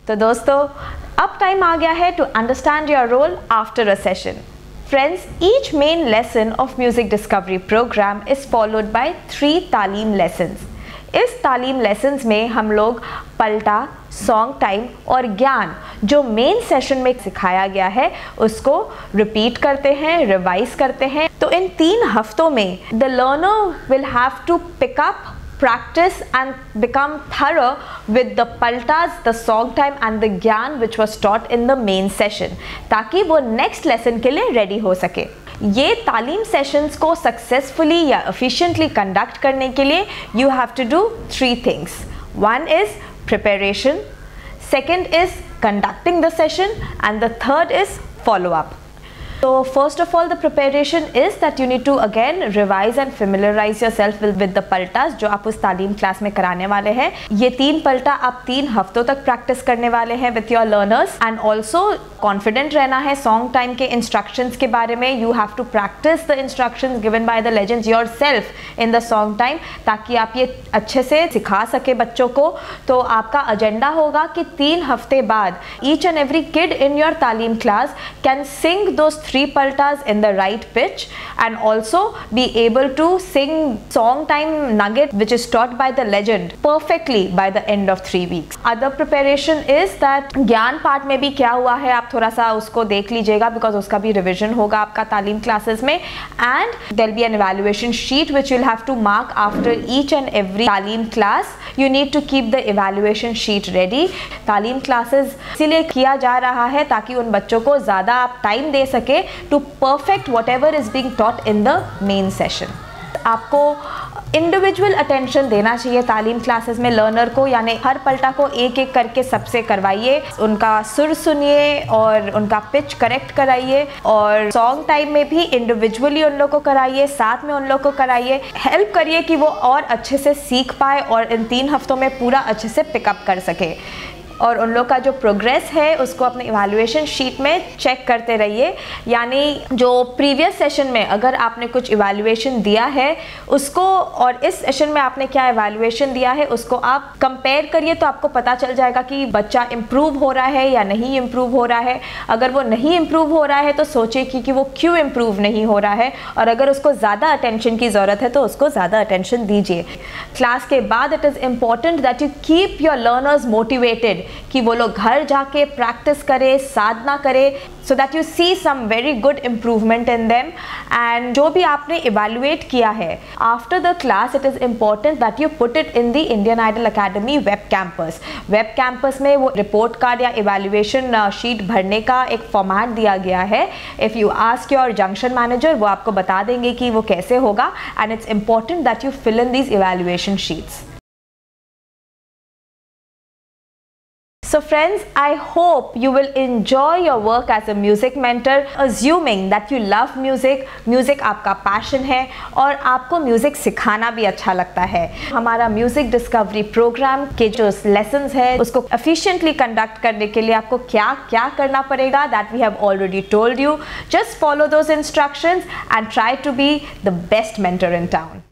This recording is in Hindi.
तो दोस्तों अब टाइम आ गया है to understand your role after a session. Friends, each main lesson of Music Discovery program is followed by 3 तालीम lessons. इस तालीम लेसन्स में हम लोग पलटा, सॉन्ग टाइम और ज्ञान जो मेन सेशन में सिखाया गया है उसको रिपीट करते हैं, रिवाइज करते हैं. तो इन 3 हफ्तों में the learner will have to pick up, practice and become thorough with the paltas, the song time and the gyan which was taught in the main session, ताकि वो next lesson के लिए ready हो सके. ये तालीम सेशंस को सक्सेसफुली या एफिशिएंटली कंडक्ट करने के लिए you have to do 3 things. One is preparation, second is conducting the session and the third is follow up. So first of all, the preparation is that you need to again revise and familiarize yourself with the paltas जो आप उस तालीम क्लास में कराने वाले हैं. ये 3 पलटा आप 3 हफ्तों तक प्रैक्टिस करने वाले हैं with your learners and also confident रहना है सॉन्ग टाइम के इंस्ट्रक्शंस के बारे में. You have to practice the instructions given by the legends yourself in the song time ताकि आप ये अच्छे से सिखा सके बच्चों को. तो आपका एजेंडा होगा कि 3 हफ्ते बाद each and every kid in your तालीम class can sing those 3 paltas in the right pitch and also be able to sing song time nugget which is taught by the legend perfectly by the end of 3 weeks. Other preparation is that ज्ञान पार्ट में भी क्या हुआ है आप थोड़ा सा उसको देख लीजिएगा because उसका भी रिविजन होगा आपका तालीम क्लासेस में. And there will be an evaluation sheet which you'll have to mark after each and every तालीम class. You need to keep the evaluation sheet ready. तालीम क्लासेस इसीलिए किया जा रहा है ताकि उन बच्चों को ज़्यादा आप टाइम दे सके to perfect whatever is being taught in the main session. आपको इंडिविजुअल अटेंशन देना चाहिए तालीम क्लासेस में लर्नर को, यानी हर पलटा को एक एक करके सबसे करवाइए, उनका सुर सुनिए और उनका पिच करेक्ट कराइए और सॉन्ग टाइम में भी इंडिविजुअली उन लोग को कराइए, साथ में उन लोग को कराइए, हेल्प करिए कि वो और अच्छे से सीख पाए और इन 3 हफ्तों में पूरा अच्छे से पिकअप कर सके. और उन लोग का जो प्रोग्रेस है उसको अपने इवैल्यूएशन शीट में चेक करते रहिए. यानी जो प्रीवियस सेशन में अगर आपने कुछ इवैल्यूएशन दिया है उसको और इस सेशन में आपने क्या इवैल्यूएशन दिया है उसको आप कंपेयर करिए तो आपको पता चल जाएगा कि बच्चा इम्प्रूव हो रहा है या नहीं इम्प्रूव हो रहा है. अगर वो नहीं इम्प्रूव हो रहा है तो सोचिए कि वो क्यों इम्प्रूव नहीं हो रहा है और अगर उसको ज़्यादा अटेंशन की ज़रूरत है तो उसको ज़्यादा अटेंशन दीजिए. क्लास के बाद it is important that you keep your learners motivated कि वो लोग घर जाके प्रैक्टिस करें, साधना करें, so that you see some very good improvement in them. And जो भी आपने इवैल्यूएट किया है after the class it is important that you put it in the Indian Idol Academy web campus. Web campus में वो रिपोर्ट कार्ड या इवैल्यूएशन शीट भरने का एक फॉर्मेट दिया गया है. If you ask your junction manager वो आपको बता देंगे कि वो कैसे होगा. And it's important that you fill in these evaluation sheets. So friends, I hope you will enjoy your work as a music mentor, assuming that you love music, music आपका passion है और आपको music सिखाना भी अच्छा लगता है. हमारा म्यूजिक डिस्कवरी प्रोग्राम के जो लेसन्स है उसको efficiently conduct करने के लिए आपको क्या क्या करना पड़ेगा that we have already told you. Just follow those instructions and try to be the best mentor in town.